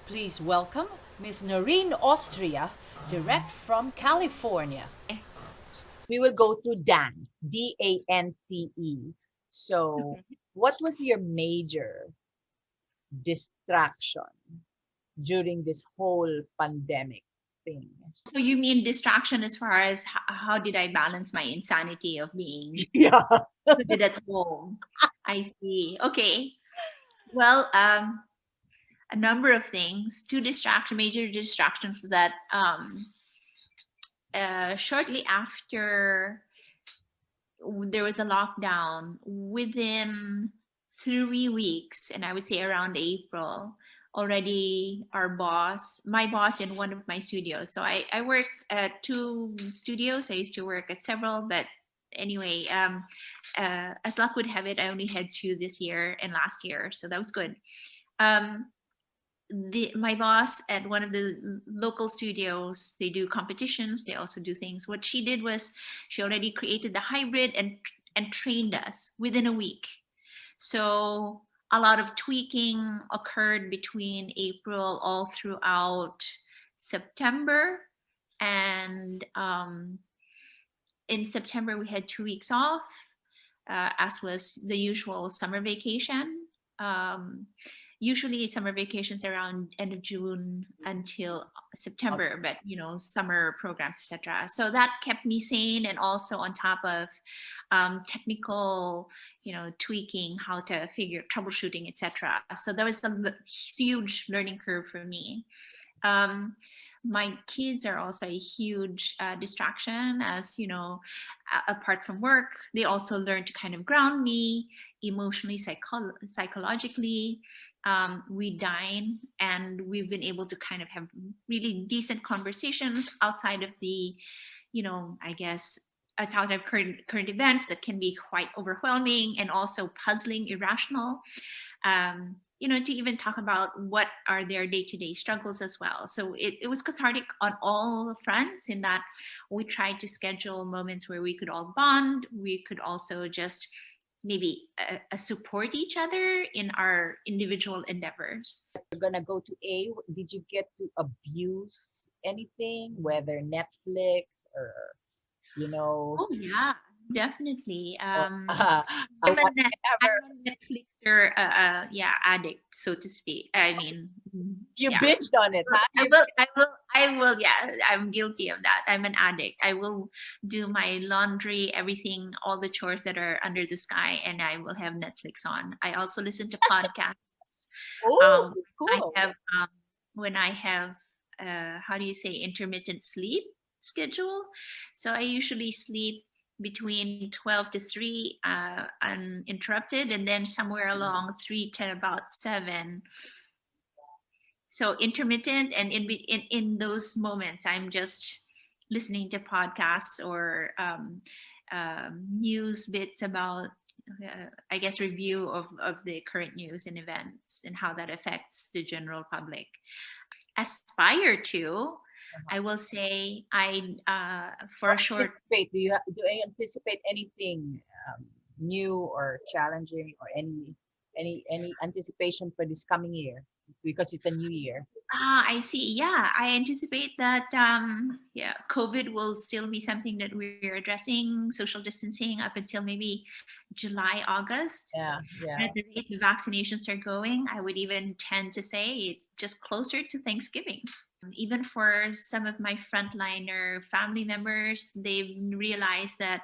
Please welcome Miss Noreen Ostrea, direct from California. We will go through dance, DANCE. So, what was your major distraction during this whole pandemic thing? So you mean distraction as far as how did I balance my insanity of being Yeah. put at home? I see. Okay. Well, a number of things. Major distractions that shortly after there was a lockdown, within 3 weeks, and I would say around April, already my boss in one of my studios. So I work at two studios. I used to work at several, but anyway, as luck would have it, I only had two this year and last year. So that was good. Um, my boss at one of the local studios, they do competitions, they also do things. What she did was she already created the hybrid and trained us within a week. So a lot of tweaking occurred between April all throughout September, and in September we had 2 weeks off, as was the usual summer vacation. Usually summer vacations around end of June until September, but summer programs, etc. So that kept me sane, and also on top of technical, tweaking, how to troubleshooting, etc. So there was a huge learning curve for me. My kids are also a huge distraction, as apart from work. They also learn to kind of ground me emotionally, psychologically. We dine, and we've been able to kind of have really decent conversations outside of the, I guess, outside of current events that can be quite overwhelming and also puzzling, irrational. To even talk about what are their day-to-day struggles as well. So it was cathartic on all fronts, in that we tried to schedule moments where we could all bond. We could also just maybe support each other in our individual endeavors. We're gonna go to A. Did you get to abuse anything, whether Netflix or Oh yeah, definitely. uh, I'm a, whatever I'm a Netflixer, yeah, addict, so to speak. I mean, you yeah. binged on it, huh? I will, yeah, I'm guilty of that. I'm an addict. I will do my laundry, everything, all the chores that are under the sky, and I will have Netflix on. I also listen to podcasts. Oh, I cool. have, when I have, how do you say, intermittent sleep schedule. So I usually sleep between 12 to 3 uninterrupted, and then somewhere along 3 to about 7. So intermittent, and in those moments I'm just listening to podcasts or news bits about I guess review of the current news and events and how that affects the general public. Aspire to, I will say, I for a short Do you anticipate anything new or challenging, or any anticipation for this coming year, because it's a new year? I see. Yeah, I anticipate that yeah, COVID will still be something that we're addressing, social distancing up until maybe July, August. Yeah, yeah. And at the rate the vaccinations are going, I would even tend to say it's just closer to Thanksgiving. Even for some of my frontliner family members, they've realized that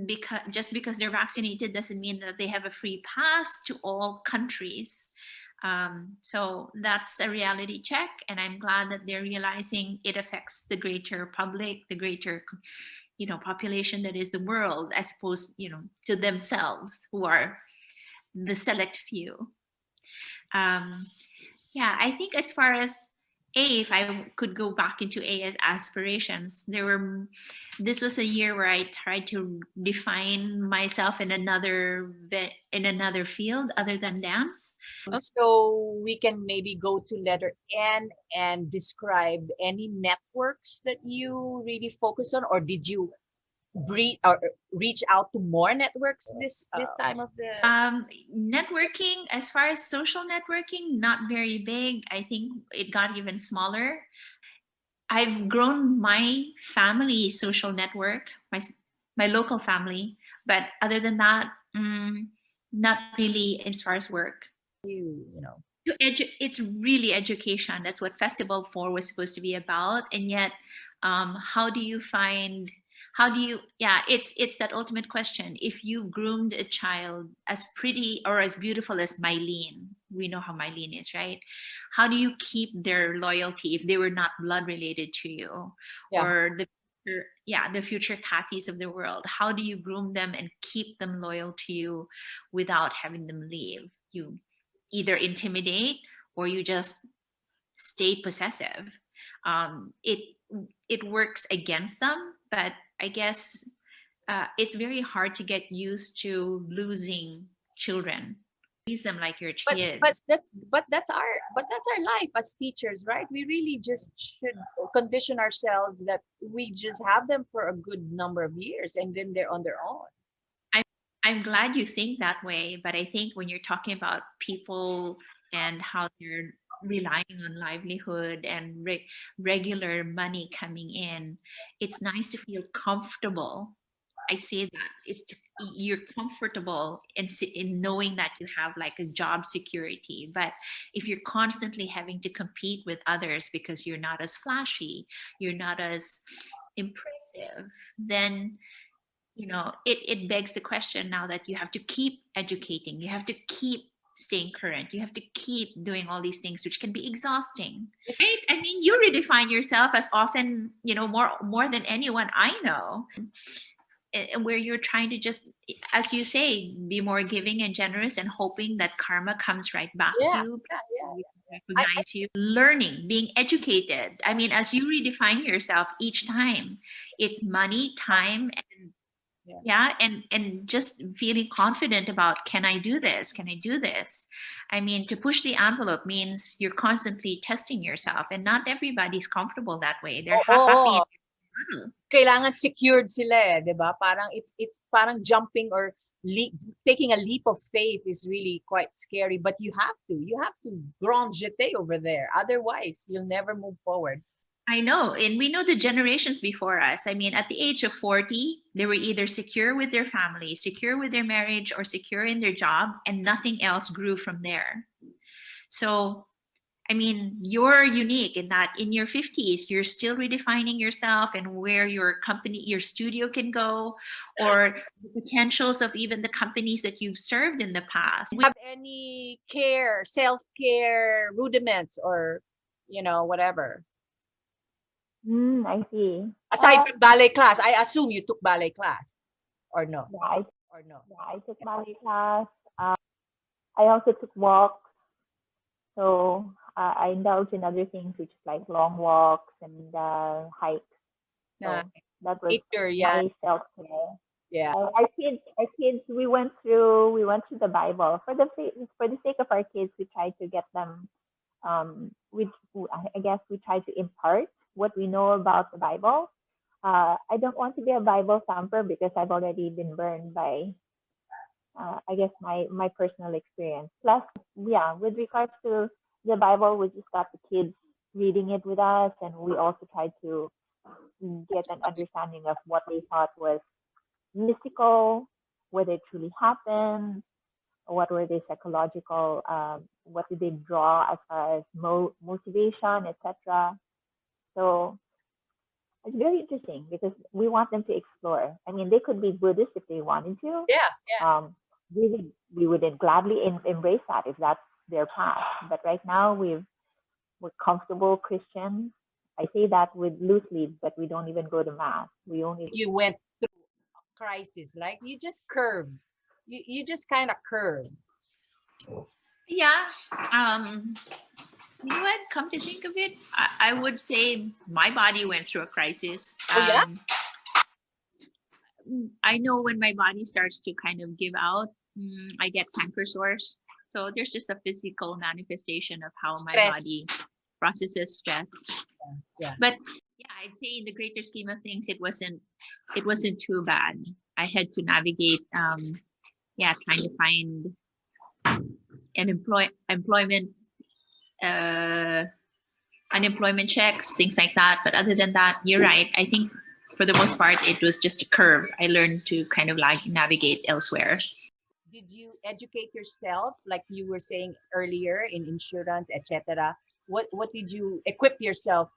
because they're vaccinated doesn't mean that they have a free pass to all countries. So that's a reality check, and I'm glad that they're realizing it affects the greater public, the greater population that is the world, as opposed to themselves, who are the select few. Yeah, I think as far as A, if I could go back into A as aspirations, this was a year where I tried to define myself in another field other than dance. So we can maybe go to letter N and describe any networks that you really focus on, or did you reach out to more networks this time of the? Networking, as far as social networking, not very big. I think it got even smaller. I've grown my family social network, my local family, but other than that, not really as far as work. You know. It's really education. That's what Festival 4 was supposed to be about. And yet, it's that ultimate question. If you've groomed a child as pretty or as beautiful as Mylene, we know how Mylene is, right? How do you keep their loyalty if they were not blood related to you? Yeah. Or the future Kathys of the world? How do you groom them and keep them loyal to you without having them leave? You either intimidate or you just stay possessive. It works against them, but I guess it's very hard to get used to losing children. Raise them like your kids. But that's our life as teachers, right? We really just should condition ourselves that we just have them for a good number of years and then they're on their own. I'm glad you think that way, but I think when you're talking about people and how they're relying on livelihood and regular money coming in, it's nice to feel comfortable. I say that you're comfortable in knowing that you have like a job security. But if you're constantly having to compete with others because you're not as flashy, you're not as impressive, then it begs the question now that you have to keep educating, you have to keep staying current, you have to keep doing all these things, which can be exhausting, right? I mean, you redefine yourself as often, more than anyone I know, where you're trying to just, as you say, be more giving and generous and hoping that karma comes right back to you. Recognize you, learning, being educated. I mean, as you redefine yourself each time, it's money, time, and just feeling confident about, can I do this? I mean, to push the envelope means you're constantly testing yourself, and not everybody's comfortable that way. They're happy. Kailangan secured sila, 'di ba? Parang it's parang jumping or taking a leap of faith is really quite scary, but you have to grand jeter over there, otherwise you'll never move forward. I know. And we know the generations before us. I mean, at the age of 40, they were either secure with their family, secure with their marriage, or secure in their job, and nothing else grew from there. So, I mean, you're unique in that in your 50s, you're still redefining yourself and where your company, your studio can go, or the potentials of even the companies that you've served in the past. Do you have any self-care rudiments or, whatever? I see. Aside from ballet class, I assume you took ballet class, or no? Yeah, I took ballet class. I also took walks. So I indulge in other things, which is like long walks and hikes. So Nice. that was Yeah. my self-care. Yeah. Our kids, we went through the Bible for the sake of our kids. We tried to get them. I guess we tried to impart what we know about the Bible. I don't want to be a Bible thumper because I've already been burned by, I guess, my personal experience. Plus, with regards to the Bible, we just got the kids reading it with us, and we also tried to get an understanding of what they thought was mystical, whether it truly happened, what were the psychological, what did they draw as far as motivation, etc. So it's very interesting because we want them to explore. I mean, they could be Buddhist if they wanted to. Yeah. We would gladly embrace that if that's their path. But right now, we're comfortable Christians. I say that loosely, but we don't even go to mass. You went through a crisis, like you just curved. You just kind of curved. Yeah. You know what? Come to think of it, I would say my body went through a crisis. I know when my body starts to kind of give out, I get canker sores. So there's just a physical manifestation of how my body processes stress. Yeah. But yeah, I'd say in the greater scheme of things, it wasn't too bad. I had to navigate, trying to find an unemployment checks, things like that. But other than that, you're right. I think for the most part, it was just a curve. I learned to kind of like navigate elsewhere. Did you educate yourself, like you were saying earlier, in insurance, etc.? What did you equip yourself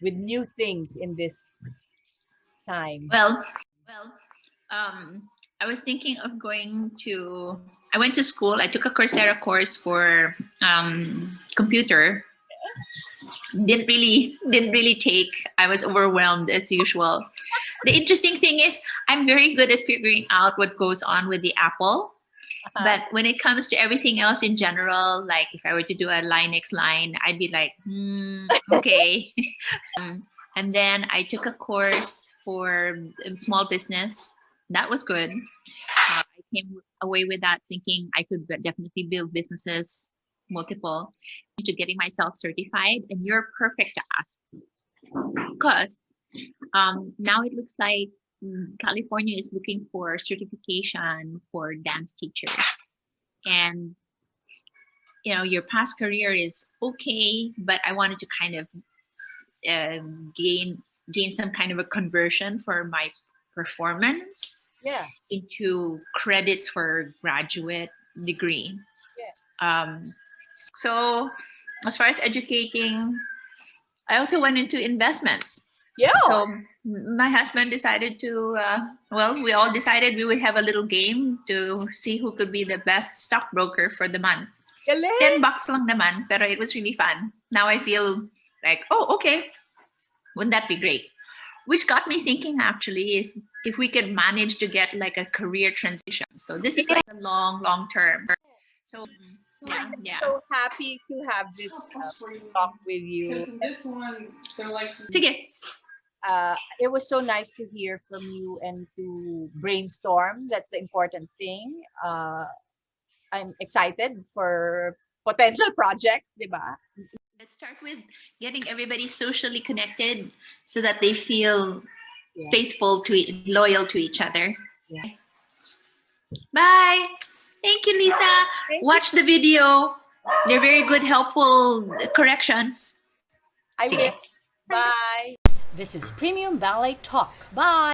with new things in this time? Well, I was thinking of I went to school. I took a Coursera course for computer. Didn't really take. I was overwhelmed as usual. The interesting thing is I'm very good at figuring out what goes on with the Apple. But when it comes to everything else in general, like if I were to do a Linux line, I'd be like, okay. And then I took a course for small business. That was good. I came away with that thinking I could definitely build businesses, multiple, into getting myself certified. And you're perfect to ask, because now it looks like California is looking for certification for dance teachers. And, your past career is okay, but I wanted to kind of gain some kind of a conversion for my performance into credits for graduate degree. So as far as educating, I also went into investments. So my husband decided to, we all decided we would have a little game to see who could be the best stockbroker for the month. $10 lang naman, pero it was really fun. Now I feel like, oh, okay, wouldn't that be great? Which got me thinking, actually, if we could manage to get like a career transition. So this is like a long term. So yeah. So happy to have this talk with you. This one, they're like. Sige. It was so nice to hear from you and to brainstorm. That's the important thing. I'm excited for potential projects, diba? Let's start with getting everybody socially connected so that they feel faithful loyal to each other. Yeah. Bye. Thank you, Lisa. Watch the video. They're very good, helpful corrections. I will. Bye. This is Premium Ballet Talk. Bye.